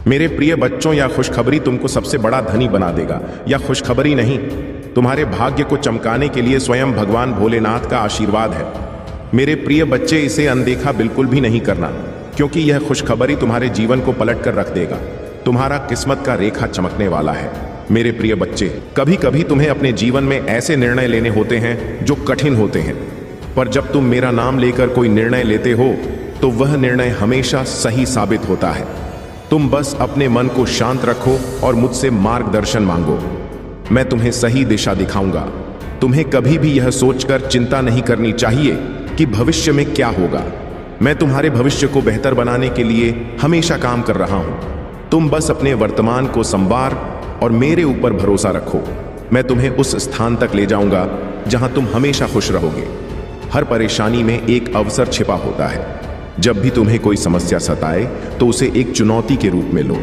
मेरे प्रिय बच्चों, या खुशखबरी तुमको सबसे बड़ा धनी बना देगा, या खुशखबरी नहीं, तुम्हारे भाग्य को चमकाने के लिए स्वयं भगवान भोलेनाथ का आशीर्वाद है। मेरे प्रिय बच्चे, इसे अनदेखा बिल्कुल भी नहीं करना, क्योंकि यह खुशखबरी तुम्हारे जीवन को पलट कर रख देगा। तुम्हारा किस्मत का रेखा चमकने वाला है। मेरे प्रिय बच्चे, कभी कभी तुम्हें अपने जीवन में ऐसे निर्णय लेने होते हैं जो कठिन होते हैं, पर जब तुम मेरा नाम लेकर कोई निर्णय लेते हो तो वह निर्णय हमेशा सही साबित होता है। तुम बस अपने मन को शांत रखो और मुझसे मार्गदर्शन मांगो। मैं तुम्हें सही दिशा दिखाऊंगा। तुम्हें कभी भी यह सोचकर चिंता नहीं करनी चाहिए कि भविष्य में क्या होगा। मैं तुम्हारे भविष्य को बेहतर बनाने के लिए हमेशा काम कर रहा हूं। तुम बस अपने वर्तमान को संवार और मेरे ऊपर भरोसा रखो। मैं तुम्हें उस स्थान तक ले जाऊंगा जहां तुम हमेशा खुश रहोगे। हर परेशानी में एक अवसर छिपा होता है। जब भी तुम्हें कोई समस्या सताए तो उसे एक चुनौती के रूप में लो।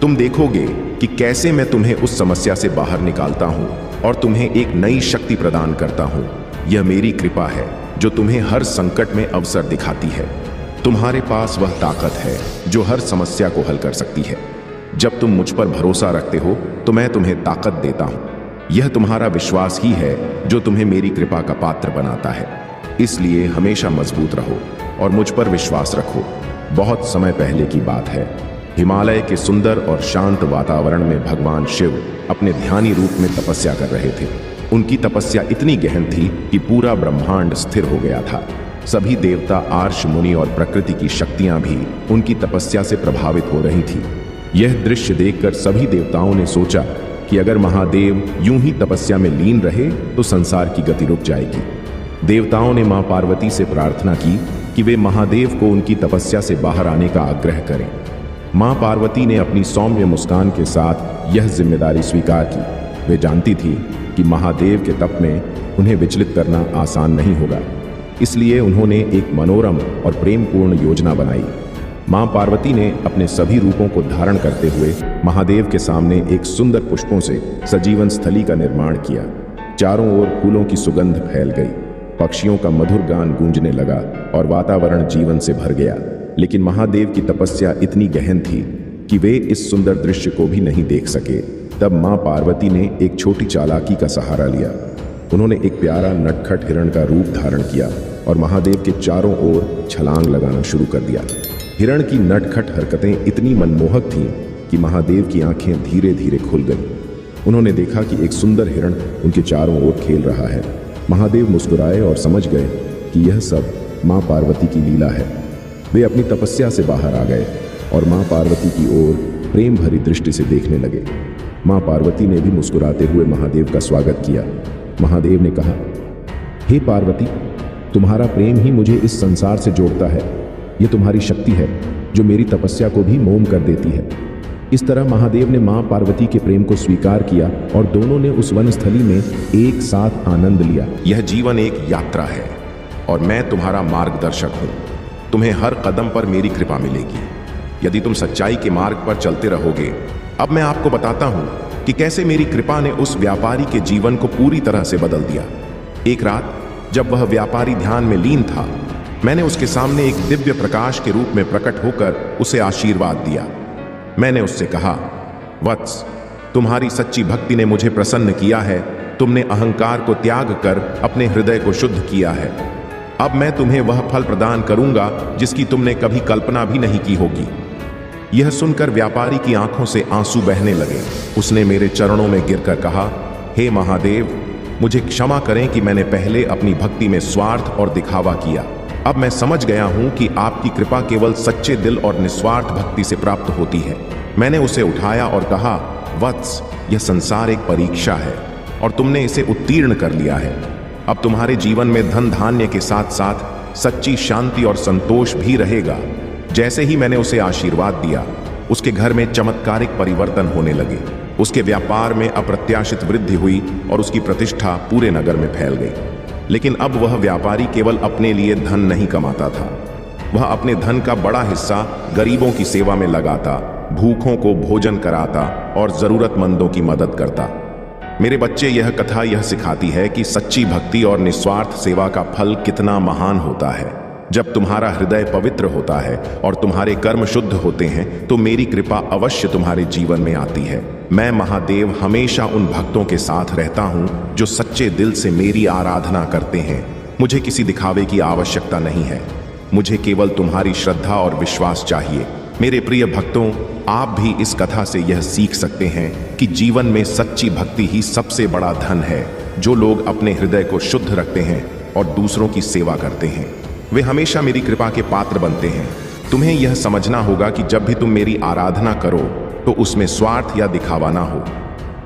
तुम देखोगे कि कैसे मैं तुम्हें उस समस्या से बाहर निकालता हूं और तुम्हें एक नई शक्ति प्रदान करता हूं। यह मेरी कृपा है जो तुम्हें हर संकट में अवसर दिखाती है। तुम्हारे पास वह ताकत है जो हर समस्या को हल कर सकती है। जब तुम मुझ पर भरोसा रखते हो तो मैं तुम्हें ताकत देता हूं। यह तुम्हारा विश्वास ही है जो तुम्हें मेरी कृपा का पात्र बनाता है। इसलिए हमेशा मजबूत रहो और मुझ पर विश्वास रखो। बहुत समय पहले की बात है। हिमालय के सुंदर और शांत वातावरण में भगवान शिव अपने ध्यानी रूप में तपस्या कर रहे थे। उनकी तपस्या इतनी गहन थी कि पूरा ब्रह्मांड स्थिर हो गया था। सभी देवता, आर्ष, मुनि और प्रकृति की शक्तियां भी उनकी तपस्या से प्रभावित हो रही थी। यह दृश्य देखकर सभी देवताओं ने सोचा कि अगर महादेव यूं ही तपस्या में लीन रहे तो संसार की गति रुक जाएगी। देवताओं ने मां पार्वती से प्रार्थना की कि वे महादेव को उनकी तपस्या से बाहर आने का आग्रह करें। मां पार्वती ने अपनी सौम्य मुस्कान के साथ यह जिम्मेदारी स्वीकार की। वे जानती थी कि महादेव के तप में उन्हें विचलित करना आसान नहीं होगा। इसलिए उन्होंने एक मनोरम और प्रेमपूर्ण योजना बनाई। मां पार्वती ने अपने सभी रूपों को धारण करते हुए महादेव के सामने एक सुंदर पुष्पों से सजीवन स्थली का निर्माण किया। चारों ओर फूलों की सुगंध फैल गई, पक्षियों का मधुर गान गूंजने लगा और वातावरण जीवन से भर गया। लेकिन महादेव की तपस्या इतनी गहन थी कि वे इस सुंदर दृश्य को भी नहीं देख सके। तब मां पार्वती ने एक छोटी चालाकी का सहारा लिया। उन्होंने एक प्यारा नटखट हिरण का रूप धारण किया और महादेव के चारों ओर छलांग लगाना शुरू कर दिया। हिरण की नटखट हरकतें इतनी मनमोहक थीं कि महादेव की आंखें धीरे धीरे खुल गईं। उन्होंने देखा कि एक सुंदर हिरण उनके चारों ओर खेल रहा है। महादेव मुस्कुराए और समझ गए कि यह सब मां पार्वती की लीला है। वे अपनी तपस्या से बाहर आ गए और मां पार्वती की ओर प्रेम भरी दृष्टि से देखने लगे। मां पार्वती ने भी मुस्कुराते हुए महादेव का स्वागत किया। महादेव ने कहा, हे पार्वती, तुम्हारा प्रेम ही मुझे इस संसार से जोड़ता है। यह तुम्हारी शक्ति है जो मेरी तपस्या को भी मौन कर देती है। इस तरह महादेव ने मां पार्वती के प्रेम को स्वीकार किया और दोनों ने उस वनस्थली में एक साथ आनंद लिया। यह जीवन एक यात्रा है और मैं तुम्हारा मार्गदर्शक हूं। तुम्हें हर कदम पर मेरी कृपा मिलेगी यदि तुम सच्चाई के मार्ग पर चलते रहोगे। अब मैं आपको बताता हूं कि कैसे मेरी कृपा ने उस व्यापारी के जीवन को पूरी तरह से बदल दिया। एक रात जब वह व्यापारी ध्यान में लीन था, मैंने उसके सामने एक दिव्य प्रकाश के रूप में प्रकट होकर उसे आशीर्वाद दिया। मैंने उससे कहा, वत्स, तुम्हारी सच्ची भक्ति ने मुझे प्रसन्न किया है। तुमने अहंकार को त्याग कर अपने हृदय को शुद्ध किया है। अब मैं तुम्हें वह फल प्रदान करूंगा जिसकी तुमने कभी कल्पना भी नहीं की होगी। यह सुनकर व्यापारी की आंखों से आंसू बहने लगे। उसने मेरे चरणों में गिरकर कहा, हे महादेव, मुझे क्षमा करें कि मैंने पहले अपनी भक्ति में स्वार्थ और दिखावा किया। अब मैं समझ गया हूं कि आपकी कृपा केवल सच्चे दिल और निस्वार्थ भक्ति से प्राप्त होती है। मैंने उसे उठाया और कहा, वत्स, यह संसार एक परीक्षा है और तुमने इसे उत्तीर्ण कर लिया है। अब तुम्हारे जीवन में धन धान्य के साथ साथ सच्ची शांति और संतोष भी रहेगा। जैसे ही मैंने उसे आशीर्वाद दिया, उसके घर में चमत्कारिक परिवर्तन होने लगे। उसके व्यापार में अप्रत्याशित वृद्धि हुई और उसकी प्रतिष्ठा पूरे नगर में फैल गई। लेकिन अब वह व्यापारी केवल अपने लिए धन नहीं कमाता था। वह अपने धन का बड़ा हिस्सा गरीबों की सेवा में लगाता, भूखों को भोजन कराता और जरूरतमंदों की मदद करता। मेरे बच्चे, यह कथा यह सिखाती है कि सच्ची भक्ति और निस्वार्थ सेवा का फल कितना महान होता है। जब तुम्हारा हृदय पवित्र होता है और तुम्हारे कर्म शुद्ध होते हैं तो मेरी कृपा अवश्य तुम्हारे जीवन में आती है। मैं महादेव हमेशा उन भक्तों के साथ रहता हूँ जो सच्चे दिल से मेरी आराधना करते हैं। मुझे किसी दिखावे की आवश्यकता नहीं है, मुझे केवल तुम्हारी श्रद्धा और विश्वास चाहिए। मेरे प्रिय भक्तों, आप भी इस कथा से यह सीख सकते हैं कि जीवन में सच्ची भक्ति ही सबसे बड़ा धन है। जो लोग अपने हृदय को शुद्ध रखते हैं और दूसरों की सेवा करते हैं, वे हमेशा मेरी कृपा के पात्र बनते हैं। तुम्हें यह समझना होगा कि जब भी तुम मेरी आराधना करो तो उसमें स्वार्थ या दिखावा ना हो।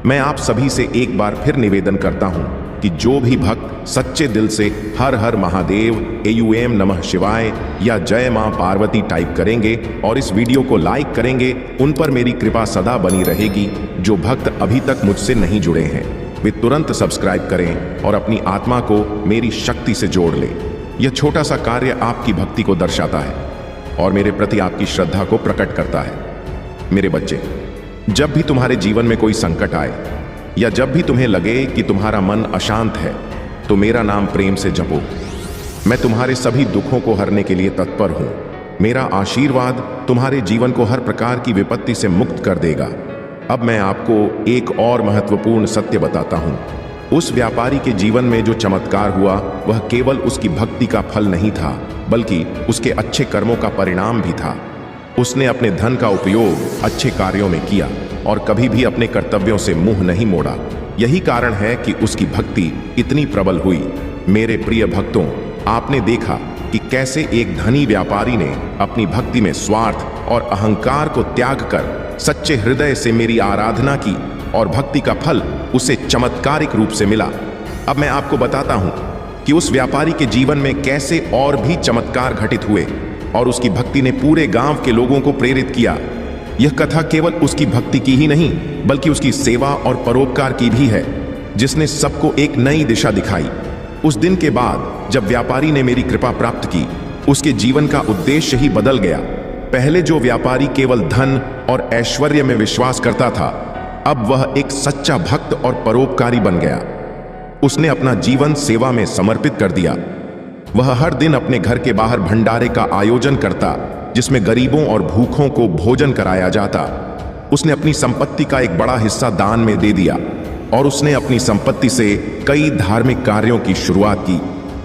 मैं आप सभी से एक बार फिर निवेदन करता हूं कि जो भी भक्त सच्चे दिल से हर हर महादेव, AUM नमः शिवाय या जय मां पार्वती टाइप करेंगे और इस वीडियो को लाइक करेंगे, उन पर मेरी कृपा सदा बनी रहेगी। जो भक्त अभी तक मुझसे नहीं जुड़े हैं वे तुरंत सब्सक्राइब करें और अपनी आत्मा को मेरी शक्ति से जोड़ लें। यह छोटा सा कार्य आपकी भक्ति को दर्शाता है और मेरे प्रति आपकी श्रद्धा को प्रकट करता है। मेरे बच्चे, जब भी तुम्हारे जीवन में कोई संकट आए या जब भी तुम्हें लगे कि तुम्हारा मन अशांत है तो मेरा नाम प्रेम से जपो। मैं तुम्हारे सभी दुखों को हरने के लिए तत्पर हूं। मेरा आशीर्वाद तुम्हारे जीवन को हर प्रकार की विपत्ति से मुक्त कर देगा। अब मैं आपको एक और महत्वपूर्ण सत्य बताता हूं। उस व्यापारी के जीवन में जो चमत्कार हुआ वह केवल उसकी भक्ति का फल नहीं था, बल्कि उसके अच्छे कर्मों का परिणाम भी था। उसने अपने धन का उपयोग अच्छे कार्यों में किया और कभी भी अपने कर्तव्यों से मुंह नहीं मोड़ा। यही कारण है कि उसकी भक्ति इतनी प्रबल हुई। मेरे प्रिय भक्तों, आपने देखा कि कैसे एक धनी व्यापारी ने अपनी भक्ति में स्वार्थ और अहंकार को त्याग कर सच्चे हृदय से मेरी आराधना की और भक्ति का फल उसे चमत्कारिक रूप से मिला। अब मैं आपको बताता हूं कि उस व्यापारी के जीवन में कैसे और भी चमत्कार घटित हुए और उसकी भक्ति ने पूरे गांव के लोगों को प्रेरित किया। यह कथा केवल उसकी भक्ति की ही नहीं बल्कि उसकी सेवा और परोपकार की भी है, जिसने सबको एक नई दिशा दिखाई। उस दिन के बाद जब व्यापारी ने मेरी कृपा प्राप्त की, उसके जीवन का उद्देश्य ही बदल गया। पहले जो व्यापारी केवल धन और ऐश्वर्य में विश्वास करता था, अब वह एक सच्चा भक्त और परोपकारी बन गया। उसने अपना जीवन सेवा में समर्पित कर दिया। वह हर दिन अपने घर के बाहर भंडारे का आयोजन करता, जिसमें गरीबों और भूखों को भोजन कराया जाता। उसने अपनी संपत्ति का एक बड़ा हिस्सा दान में दे दिया और उसने अपनी संपत्ति से कई धार्मिक कार्यों की शुरुआत की,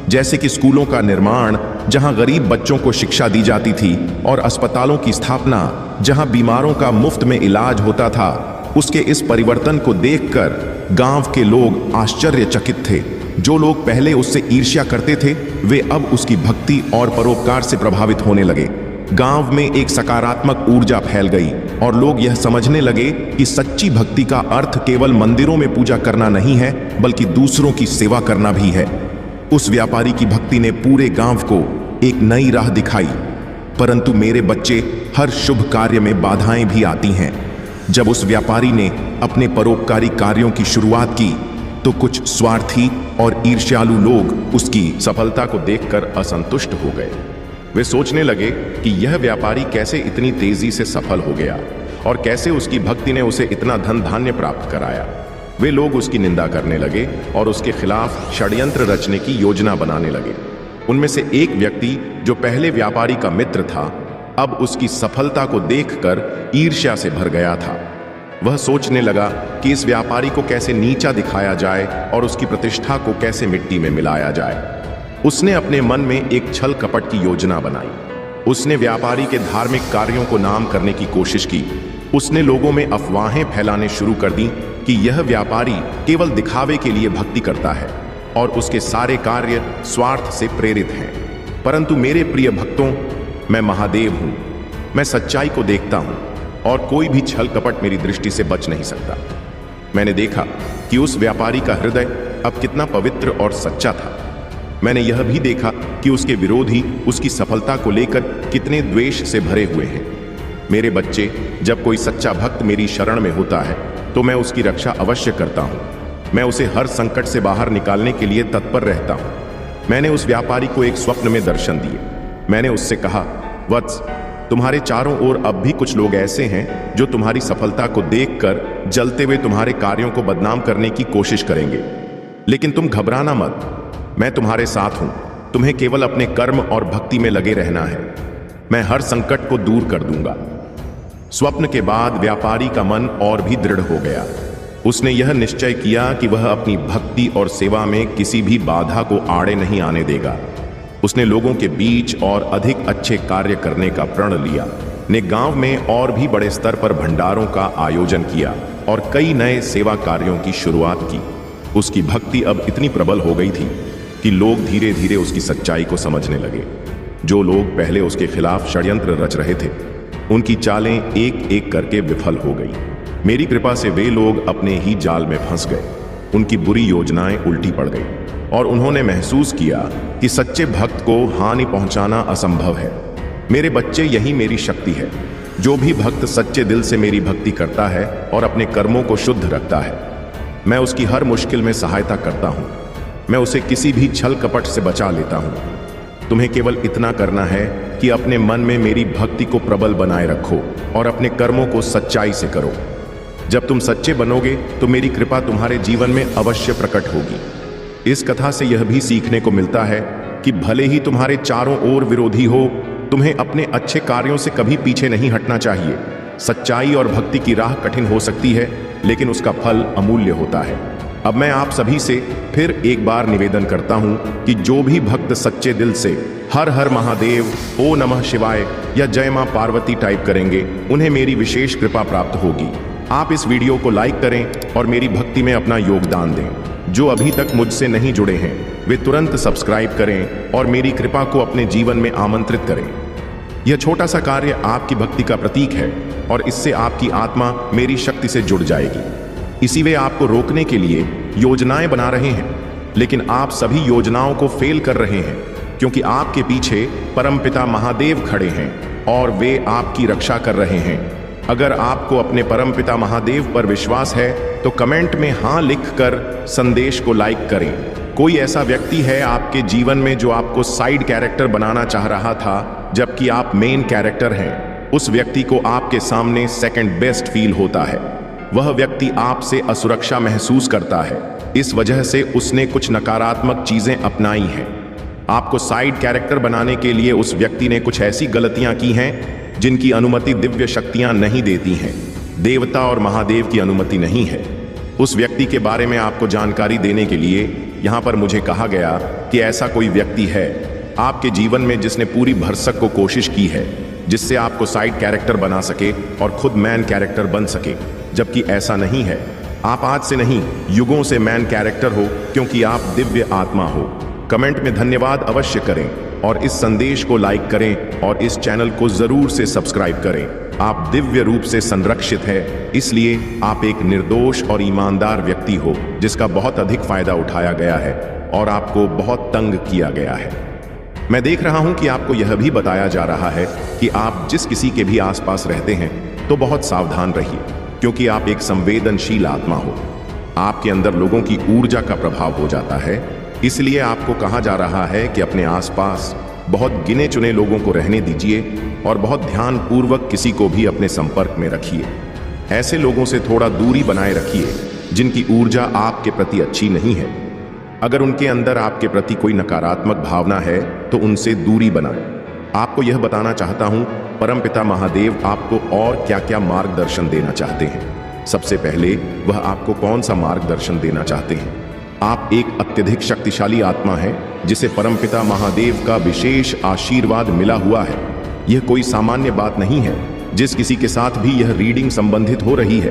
जैसे कि स्कूलों का निर्माण जहां गरीब बच्चों को शिक्षा दी जाती थी और अस्पतालों की स्थापना जहां बीमारों का मुफ्त में इलाज होता था। उसके इस परिवर्तन को देखकर गांव के लोग आश्चर्यचकित थे। जो लोग पहले उससे ईर्ष्या करते थे वे अब उसकी भक्ति और परोपकार से प्रभावित होने लगे। गांव में एक सकारात्मक ऊर्जा फैल गई और लोग यह समझने लगे कि सच्ची भक्ति का अर्थ केवल मंदिरों में पूजा करना नहीं है बल्कि दूसरों की सेवा करना भी है। उस व्यापारी की भक्ति ने पूरे गांव को एक नई राह दिखाई। परंतु मेरे बच्चे, हर शुभ कार्य में बाधाएं भी आती हैं। जब उस व्यापारी ने अपने परोपकारी कार्यों की शुरुआत की तो कुछ स्वार्थी और ईर्ष्यालु लोग उसकी सफलता को देखकर असंतुष्ट हो गए। वे सोचने लगे कि यह व्यापारी कैसे इतनी तेजी से सफल हो गया और कैसे उसकी भक्ति ने उसे इतना धन धान्य प्राप्त कराया। वे लोग उसकी निंदा करने लगे और उसके खिलाफ षड्यंत्र रचने की योजना बनाने लगे। उनमें से एक व्यक्ति जो पहले व्यापारी का मित्र था, अब उसकी सफलता को देखकर ईर्ष्या से भर गया था। वह सोचने लगा कि इस व्यापारी को कैसे नीचा दिखाया जाए और उसकी प्रतिष्ठा को कैसे मिट्टी में मिलाया जाए। उसने अपने मन में एक छल कपट की योजना बनाई। उसने व्यापारी के धार्मिक कार्यों को नाम करने की कोशिश की। उसने लोगों में अफवाहें फैलाने शुरू कर दी कि यह व्यापारी केवल दिखावे के लिए भक्ति करता है और उसके सारे कार्य स्वार्थ से प्रेरित हैं। परंतु मेरे प्रिय भक्तों, मैं महादेव हूं। मैं सच्चाई को देखता हूं और कोई भी छल कपट मेरी दृष्टि से बच नहीं सकता। मैंने देखा कि उस व्यापारी का हृदय अब कितना पवित्र और सच्चा था। मैंने यह भी देखा कि उसके विरोधी उसकी सफलता को लेकर कितने द्वेष से भरे हुए हैं। मेरे बच्चे, जब कोई सच्चा भक्त मेरी शरण में होता है तो मैं उसकी रक्षा अवश्य करता हूं। मैं उसे हर संकट से बाहर निकालने के लिए तत्पर रहता हूं। मैंने उस व्यापारी को एक स्वप्न में दर्शन दिए। मैंने उससे कहा, वत्स, तुम्हारे चारों ओर अब भी कुछ लोग ऐसे हैं जो तुम्हारी सफलता को देखकर जलते हुए तुम्हारे कार्यों को बदनाम करने की कोशिश करेंगे, लेकिन तुम घबराना मत। मैं तुम्हारे साथ हूं। तुम्हें केवल अपने कर्म और भक्ति में लगे रहना है। मैं हर संकट को दूर कर दूंगा। स्वप्न के बाद व्यापारी का मन और भी दृढ़ हो गया। उसने यह निश्चय किया कि वह अपनी भक्ति और सेवा में किसी भी बाधा को आड़े नहीं आने देगा। उसने लोगों के बीच और अधिक अच्छे कार्य करने का प्रण लिया, ने गांव में और भी बड़े स्तर पर भंडारों का आयोजन किया और कई नए सेवा कार्यों की शुरुआत की। उसकी भक्ति अब इतनी प्रबल हो गई थी कि लोग धीरे धीरे उसकी सच्चाई को समझने लगे। जो लोग पहले उसके खिलाफ षड्यंत्र रच रहे थे, उनकी चालें एक एक करके विफल हो गई। मेरी कृपा से वे लोग अपने ही जाल में फंस गए। उनकी बुरी योजनाएं उल्टी पड़ गई और उन्होंने महसूस किया कि सच्चे भक्त को हानि पहुंचाना असंभव है। मेरे बच्चे, यही मेरी शक्ति है। जो भी भक्त सच्चे दिल से मेरी भक्ति करता है और अपने कर्मों को शुद्ध रखता है, मैं उसकी हर मुश्किल में सहायता करता हूं। मैं उसे किसी भी छल कपट से बचा लेता हूं। तुम्हें केवल इतना करना है कि अपने मन में मेरी भक्ति को प्रबल बनाए रखो और अपने कर्मों को सच्चाई से करो। जब तुम सच्चे बनोगे तो मेरी कृपा तुम्हारे जीवन में अवश्य प्रकट होगी। इस कथा से यह भी सीखने को मिलता है कि भले ही तुम्हारे चारों ओर विरोधी हो, तुम्हें अपने अच्छे कार्यों से कभी पीछे नहीं हटना चाहिए। सच्चाई और भक्ति की राह कठिन हो सकती है, लेकिन उसका फल अमूल्य होता है। अब मैं आप सभी से फिर एक बार निवेदन करता हूं कि जो भी भक्त सच्चे दिल से हर हर महादेव, ओ नमः शिवाय या जय मां पार्वती टाइप करेंगे, उन्हें मेरी विशेष कृपा प्राप्त होगी। आप इस वीडियो को लाइक करें और मेरी भक्ति में अपना योगदान दें। जो अभी तक मुझसे नहीं जुड़े हैं, वे तुरंत सब्सक्राइब करें और मेरी कृपा को अपने जीवन में आमंत्रित करें। यह छोटा सा कार्य आपकी भक्ति का प्रतीक है और इससे आपकी आत्मा मेरी शक्ति से जुड़ जाएगी। इसी वे आपको रोकने के लिए योजनाएं बना रहे हैं, लेकिन आप सभी योजनाओं को फेल कर रहे हैं, क्योंकि आपके पीछे परमपिता महादेव खड़े हैं और वे आपकी रक्षा कर रहे हैं। अगर आपको अपने परमपिता महादेव पर विश्वास है तो कमेंट में हाँ लिखकर संदेश को लाइक करें। कोई ऐसा व्यक्ति है आपके जीवन में जो आपको साइड कैरेक्टर बनाना चाह रहा था, जबकि आप मेन कैरेक्टर हैं। उस व्यक्ति को आपके सामने सेकंड बेस्ट फील होता है। वह व्यक्ति आपसे असुरक्षा महसूस करता है, इस वजह से उसने कुछ नकारात्मक चीजें अपनाई हैं। आपको साइड कैरेक्टर बनाने के लिए उस व्यक्ति ने कुछ ऐसी गलतियां की हैं जिनकी अनुमति दिव्य शक्तियां नहीं देती हैं। देवता और महादेव की अनुमति नहीं है। उस व्यक्ति के बारे में आपको जानकारी देने के लिए यहाँ पर मुझे कहा गया कि ऐसा कोई व्यक्ति है आपके जीवन में जिसने पूरी भरसक को कोशिश की है, जिससे आपको साइड कैरेक्टर बना सके और खुद मैन कैरेक्टर बन सके, जबकि ऐसा नहीं है। आप आज से नहीं, युगों से मैन कैरेक्टर हो, क्योंकि आप दिव्य आत्मा हो। कमेंट में धन्यवाद अवश्य करें और इस संदेश को लाइक करें और इस चैनल को जरूर से सब्सक्राइब करें। आप दिव्य रूप से संरक्षित हैं, इसलिए आप एक निर्दोष और ईमानदार व्यक्ति हो जिसका बहुत अधिक फायदा उठाया गया है और आपको बहुत तंग किया गया है। मैं देख रहा हूं कि आपको यह भी बताया जा रहा है कि आप जिस किसी के भी आसपास रहते हैं तो बहुत सावधान रहिए, क्योंकि आप एक संवेदनशील आत्मा हो। आपके अंदर लोगों की ऊर्जा का प्रभाव हो जाता है, इसलिए आपको कहा जा रहा है कि अपने आसपास बहुत गिने चुने लोगों को रहने दीजिए और बहुत ध्यानपूर्वक किसी को भी अपने संपर्क में रखिए। ऐसे लोगों से थोड़ा दूरी बनाए रखिए जिनकी ऊर्जा आपके प्रति अच्छी नहीं है। अगर उनके अंदर आपके प्रति कोई नकारात्मक भावना है तो उनसे दूरी बनाएं। आपको यह बताना चाहता हूं, परमपिता महादेव आपको और क्या क्या मार्गदर्शन देना चाहते हैं। सबसे पहले वह आपको कौन सा मार्गदर्शन देना चाहते हैं। आप एक अत्यधिक शक्तिशाली आत्मा हैं जिसे परमपिता महादेव का विशेष आशीर्वाद मिला हुआ है। यह कोई सामान्य बात नहीं है। जिस किसी के साथ भी यह रीडिंग संबंधित हो रही है,